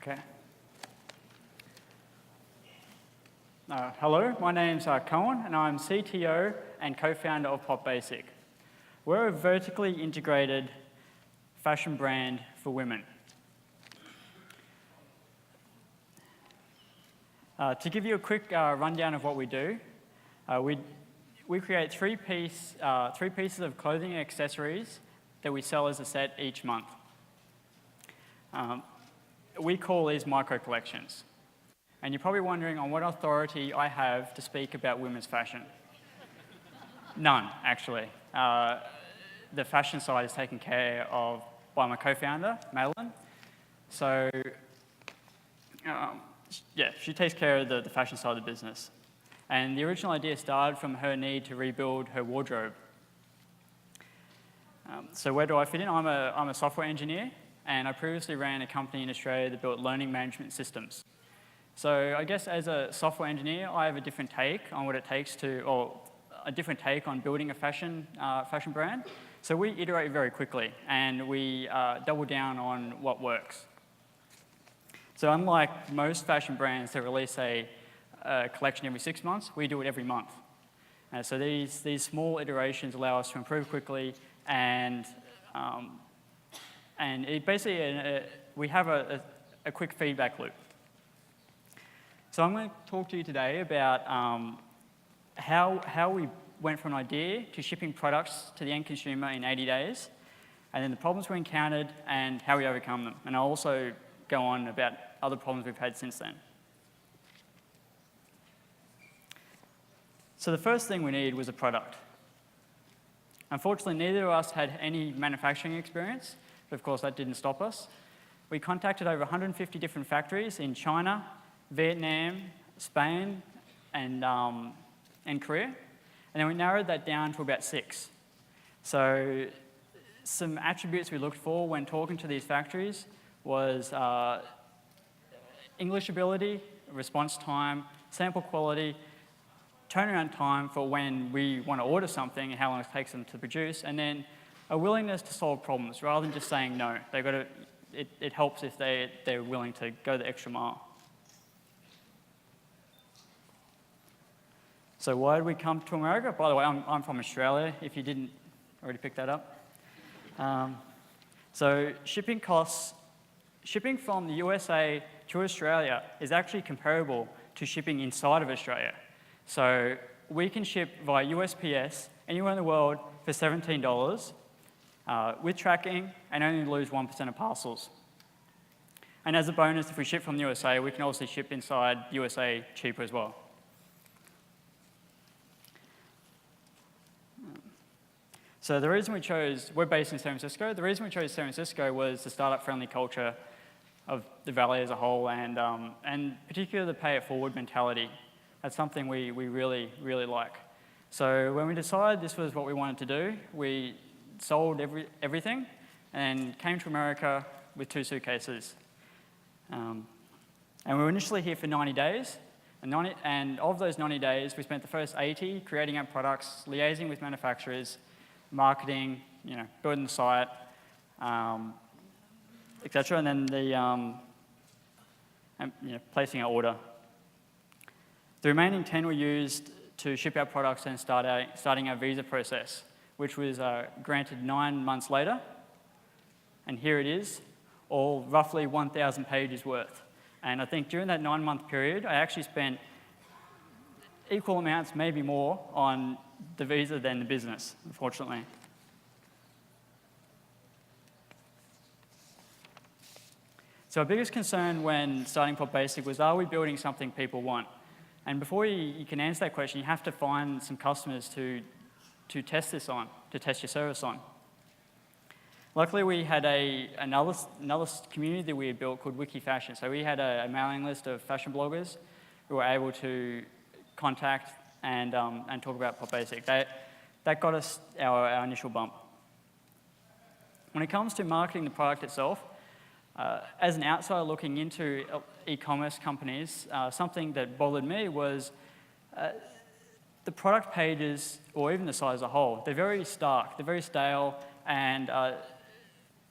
Okay. Hello, my name's Coen, and I'm CTO and co-founder of Popbasic. We're a vertically integrated fashion brand for women. To give you a quick rundown of what we do, we create three pieces of clothing and accessories that we sell as a set each month. We call these micro collections. And you're probably wondering on what authority I have to speak about women's fashion. None, actually. The fashion side is taken care of by my co-founder, Madeline. So, yeah, she takes care of the fashion side of the business. And the original idea started from her need to rebuild her wardrobe. So where do I fit in? I'm a software engineer, and I previously ran a company in Australia that built learning management systems. So I guess as a software engineer, I have a different take on what it takes to, or a different take on building a fashion brand. So we iterate very quickly, and we double down on what works. So unlike most fashion brands that release a collection every 6 months, we do it every month. So these small iterations allow us to improve quickly, and it basically we have a quick feedback loop. So I'm going to talk to you today about how we went from an idea to shipping products to the end consumer in 80 days, and then the problems we encountered and how we overcome them. And I'll also go on about other problems we've had since then. So the first thing we needed was a product. Unfortunately, neither of us had any manufacturing experience, but of course that didn't stop us. We contacted over 150 different factories in China, Vietnam, Spain, and Korea. And then we narrowed that down to about 6. So some attributes we looked for when talking to these factories was English ability, response time, sample quality, turnaround time for when we want to order something and how long it takes them to produce, and then a willingness to solve problems rather than just saying no. They've got to, it helps if they're willing to go the extra mile. So why did we come to America? By the way, I'm from Australia, if you didn't already pick that up. So shipping costs, shipping from the USA to Australia is actually comparable to shipping inside of Australia. So we can ship via USPS anywhere in the world for $17 with tracking and only lose 1% of parcels. And as a bonus, if we ship from the USA, we can also ship inside USA cheaper as well. So the reason we chose, we're based in San Francisco, the reason we chose San Francisco was the startup-friendly culture of the Valley as a whole, and particularly the pay-it-forward mentality. That's something we really, really like. So when we decided this was what we wanted to do, we sold everything and came to America with 2 suitcases. And we were initially here for 90 days, and of those 90 days, we spent the first 80 creating our products, liaising with manufacturers, marketing, building the site, etc., and then placing our order. The remaining 10 were used to ship our products and starting our visa process, which was granted 9 months later. And here it is, all roughly 1,000 pages worth. And I think during that 9-month period, I actually spent equal amounts, maybe more, on the visa than the business, unfortunately. So our biggest concern when starting Popbasic was, are we building something people want? And before you can answer that question, you have to find some customers to test this on, to test your service on. Luckily, we had another community that we had built called Wiki Fashion. So we had a mailing list of fashion bloggers who were able to contact and talk about Popbasic. That got us our initial bump. When it comes to marketing the product itself, as an outsider looking into e-commerce companies, something that bothered me was the product pages, or even the site as a whole, they're very stark, they're very stale, and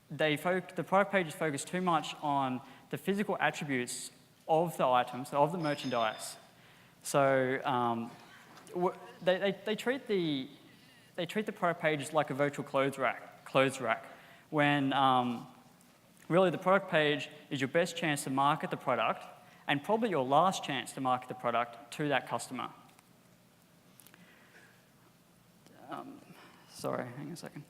the product pages focus too much on the physical attributes of the items, of the merchandise. So they treat the product page like a virtual clothes rack, when really the product page is your best chance to market the product and probably your last chance to market the product to that customer. Sorry, hang on a second.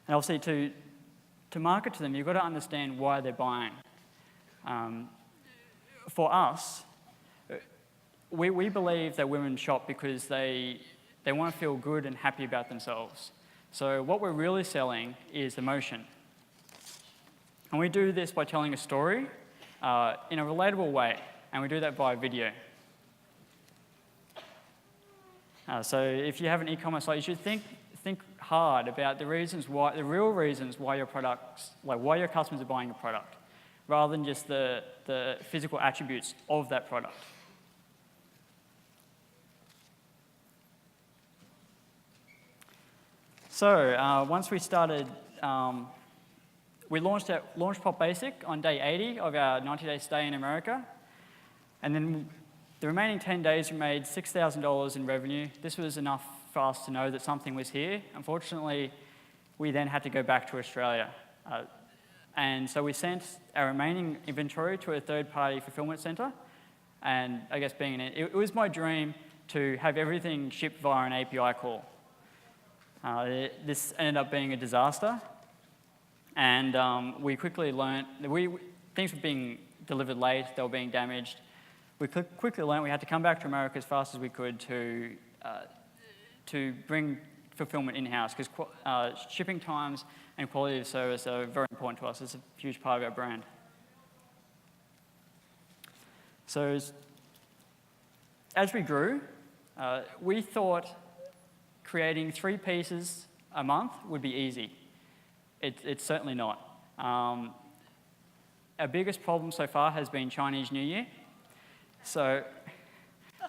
And obviously to market to them, you've got to understand why they're buying. For us, we believe that women shop because they want to feel good and happy about themselves. So what we're really selling is emotion. And we do this by telling a story in a relatable way, and we do that via video. So if you have an e-commerce site, you should think hard about the real reasons why your products, like why your customers are buying your product, rather than just the physical attributes of that product. So once we started, we launched Popbasic on day 80 of our 90-day stay in America, and then the remaining 10 days we made $6,000 in revenue. This was enough for us to know that something was here. Unfortunately, we then had to go back to Australia. And so we sent our remaining inventory to a third-party fulfillment center. And I guess it was my dream to have everything shipped via an API call. This ended up being a disaster. And we quickly learned that things were being delivered late, they were being damaged. We quickly learned we had to come back to America as fast as we could to bring fulfillment in-house, because shipping times and quality of service are very important to us. It's a huge part of our brand. So as we grew, we thought creating 3 pieces a month would be easy. It's certainly not. Our biggest problem so far has been Chinese New Year. So,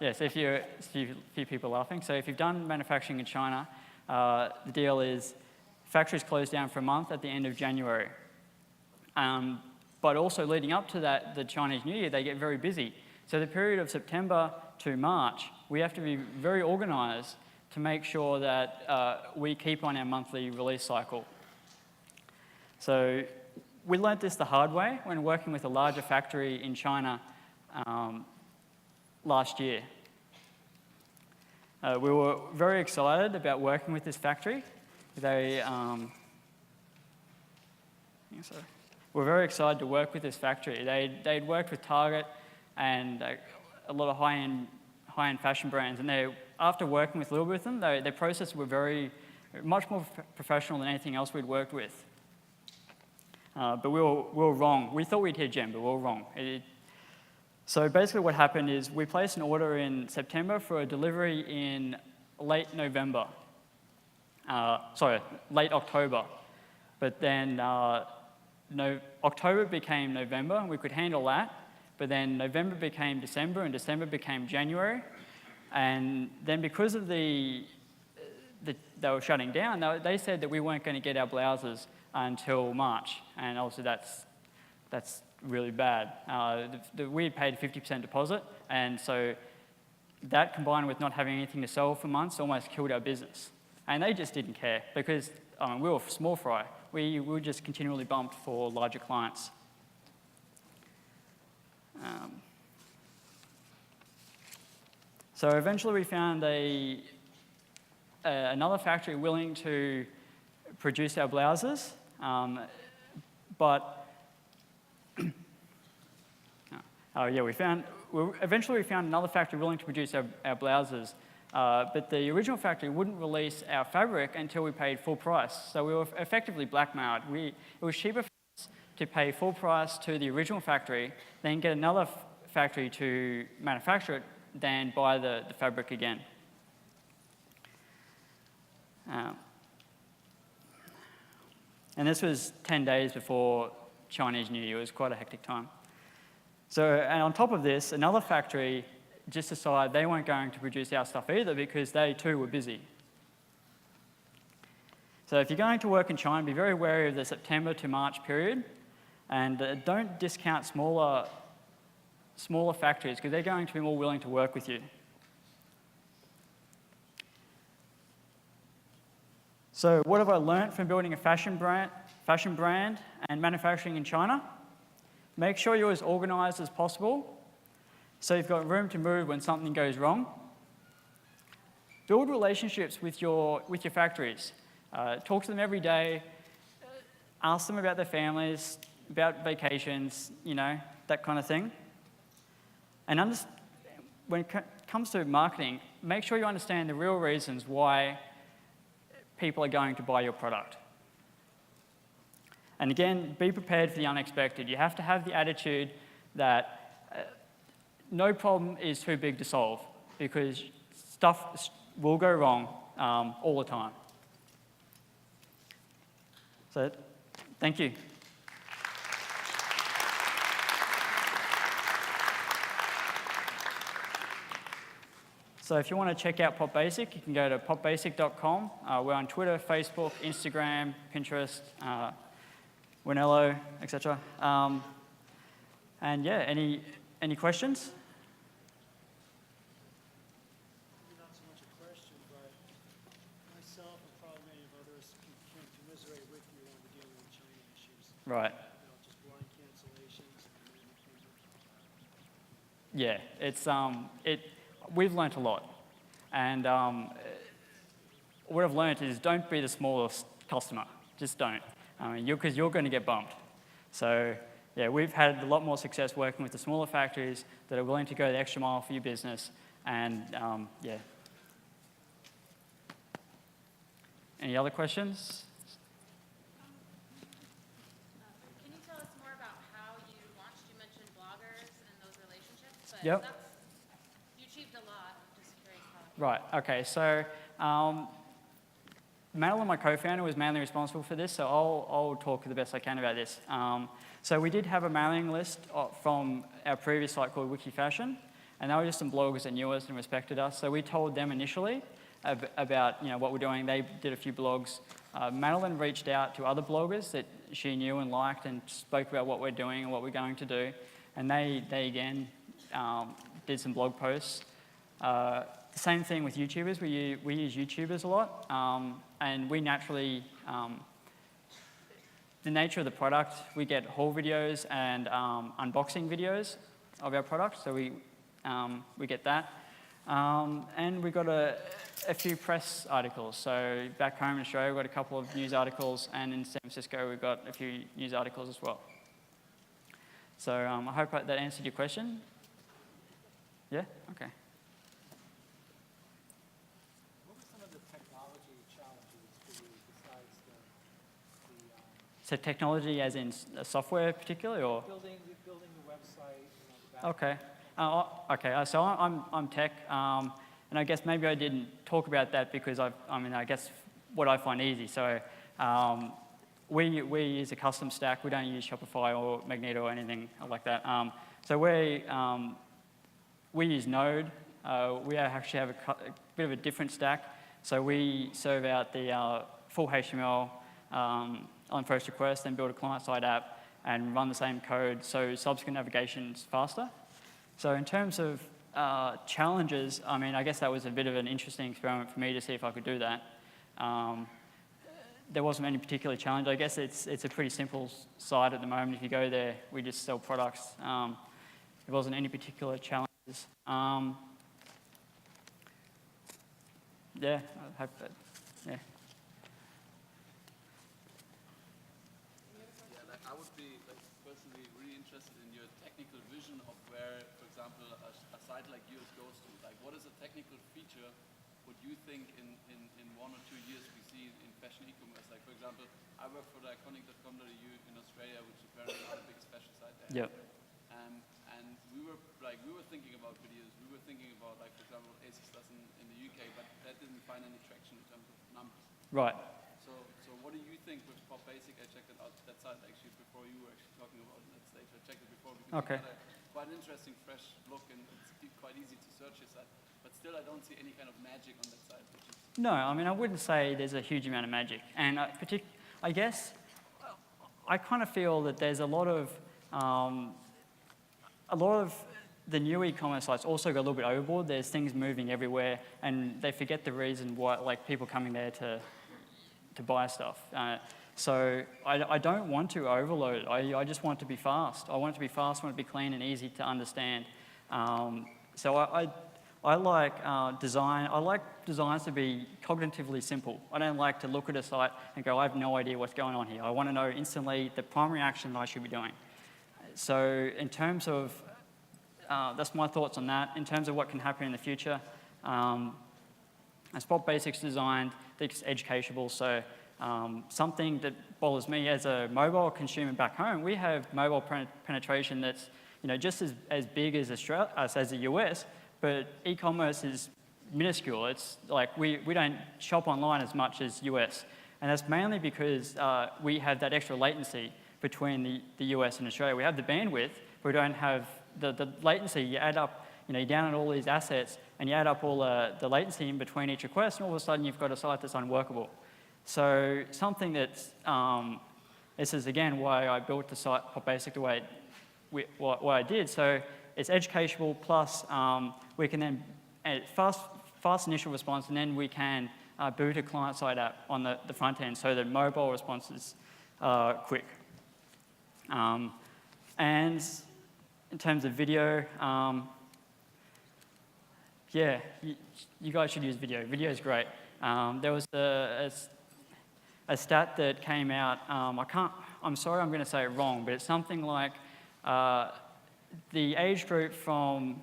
yes, a few people laughing. So if you've done manufacturing in China, the deal is factories close down for a month at the end of January. But also leading up to that, the Chinese New Year, they get very busy. So the period of September to March, we have to be very organized to make sure that we keep on our monthly release cycle. So we learnt this the hard way when working with a larger factory in China last year. We were very excited about working with this factory. They were very excited to work with this factory. They'd worked with Target and a lot of high-end fashion brands, and after working with a little bit with them, their processes were much more professional than anything else we'd worked with. But we were wrong. We thought we'd hit gem, but we were wrong. So basically what happened is we placed an order in September for a delivery in late November. Late October. But then October became November, and we could handle that. But then November became December, and December became January. And then because of they were shutting down, they said that we weren't going to get our blouses until March. And obviously that's really bad. We had paid a 50% deposit, and so that combined with not having anything to sell for months almost killed our business. And they just didn't care because we were small fry. We were just continually bumped for larger clients. So eventually we found another factory willing to produce our blouses, but eventually we found another factory willing to produce our blouses, but the original factory wouldn't release our fabric until we paid full price. So we were effectively blackmailed. It was cheaper for us to pay full price to the original factory, then get another factory to manufacture it, than buy the fabric again. And this was 10 days before Chinese New Year. It was quite a hectic time. So, and on top of this, another factory just decided they weren't going to produce our stuff either because they too were busy. So if you're going to work in China, be very wary of the September to March period, and don't discount smaller factories, because they're going to be more willing to work with you. So what have I learned from building a fashion brand and manufacturing in China? Make sure you're as organized as possible, so you've got room to move when something goes wrong. Build relationships with your factories. Talk to them every day. Ask them about their families, about vacations, that kind of thing. And when it comes to marketing, make sure you understand the real reasons why people are going to buy your product. And again, be prepared for the unexpected. You have to have the attitude that no problem is too big to solve, because stuff will go wrong all the time. So, thank you. So if you want to check out Popbasic, you can go to popbasic.com. We're on Twitter, Facebook, Instagram, Pinterest, Winello, etc. And yeah, any questions? Not so much a question, but myself and probably many of others can commiserate with you on dealing with China issues. Right. Just blind cancellations. Yeah, we've learnt a lot. And what I've learnt is don't be the smallest customer. Just don't. Because you're going to get bumped. So yeah, we've had a lot more success working with the smaller factories that are willing to go the extra mile for your business. And yeah. Any other questions? Can you tell us more about how you launched? You mentioned bloggers and those relationships, but Yep. You achieved a lot. I'm just curious how. Right, okay, so Madeline, my co-founder, was mainly responsible for this, so I'll talk the best I can about this. So we did have a mailing list from our previous site called WikiFashion, and they were just some bloggers that knew us and respected us. So we told them initially about what we're doing. They did a few blogs. Madeline reached out to other bloggers that she knew and liked and spoke about what we're doing and what we're going to do. And they again did some blog posts. Same thing with YouTubers. We use YouTubers a lot. And we naturally, the nature of the product, we get haul videos and unboxing videos of our product. So we get that. And we got a few press articles. So back home in Australia, we've got a couple of news articles, and in San Francisco, we've got a few news articles as well. So I hope that answered your question. Yeah? Okay. What were some of the technology challenges for you besides the So technology as in software particularly, or? building the website, the back Okay. Okay, so I'm tech, and I guess maybe I didn't talk about that because I guess what I find easy. So we use a custom stack. We don't use Shopify or Magneto or anything like that. So we use Node. We actually have a bit of a different stack. So we serve out the full HTML on first request, then build a client-side app and run the same code so subsequent navigation is faster. So in terms of challenges, I guess that was a bit of an interesting experiment for me to see if I could do that. There wasn't any particular challenge. I guess it's a pretty simple site at the moment. If you go there, we just sell products. There wasn't any particular challenges. Yeah, I hope that, yeah. I would be personally really interested in your technical vision of where, for example, a site like yours goes to. What is a technical feature would you think in 1 or 2 years we see in fashion e-commerce? For example, I work for the iconic.com.au in Australia, which is apparently not the biggest fashion site there. Yep. And we were thinking about videos. We were thinking about, for example, ASICS does in the UK, but that didn't find any traction in terms of numbers. Right. So what do you think with Popbasic? I checked it out, that site actually before you were actually talking about it at that stage. I checked it before because Okay. we had quite an interesting, fresh look, and it's quite easy to search your site. But still, I don't see any kind of magic on that side, which is No, I mean, I wouldn't say there's a huge amount of magic. And I guess I kind of feel that there's a lot of the new e-commerce sites also go a little bit overboard. There's things moving everywhere, and they forget the reason why, like people coming there to buy stuff. So I don't want to overload. I just want it to be fast. I want it to be fast. I want it to be clean and easy to understand. So I like design. I like designs to be cognitively simple. I don't like to look at a site and go, I have no idea what's going on here. I want to know instantly the primary action that I should be doing. So in terms of, that's my thoughts on that. In terms of what can happen in the future, as Popbasic's designed, it's educational. So something that bothers me as a mobile consumer back home, we have mobile penetration that's just as big as the US, but e-commerce is minuscule. It's like we don't shop online as much as US. And that's mainly because we have that extra latency between the US and Australia. We have the bandwidth, but we don't have the latency. You add up, you download all these assets, and you add up all the latency in between each request, and all of a sudden you've got a site that's unworkable. So something that's, this is again why I built the site Popbasic the way what I did. So it's educational, plus we can then fast initial response, and then we can boot a client-side app on the front end so that mobile response is quick. And in terms of video, yeah, you guys should use video. Video is great. There was a stat that came out. I'm sorry, I'm going to say it wrong, but it's something like the age group from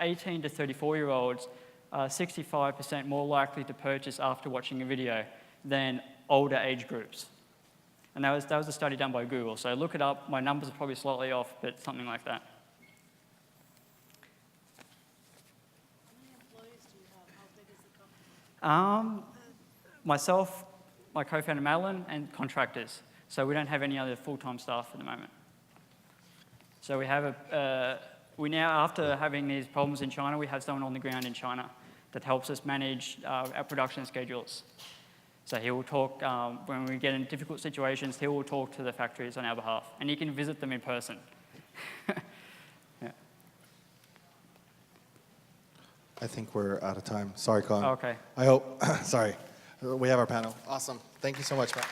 18 to 34-year-olds are 65% more likely to purchase after watching a video than older age groups. And that was a study done by Google. So look it up. My numbers are probably slightly off, but something like that. How many employees do you have? How big is the company? Myself, my co-founder Madeline, and contractors. So we don't have any other full-time staff at the moment. So we have we now, after having these problems in China, we have someone on the ground in China that helps us manage our production schedules. So he will talk, when we get in difficult situations, he will talk to the factories on our behalf, and you can visit them in person. Yeah. I think we're out of time. Sorry, Coen. Okay. I hope, sorry. We have our panel. Awesome. Thank you so much, Matt.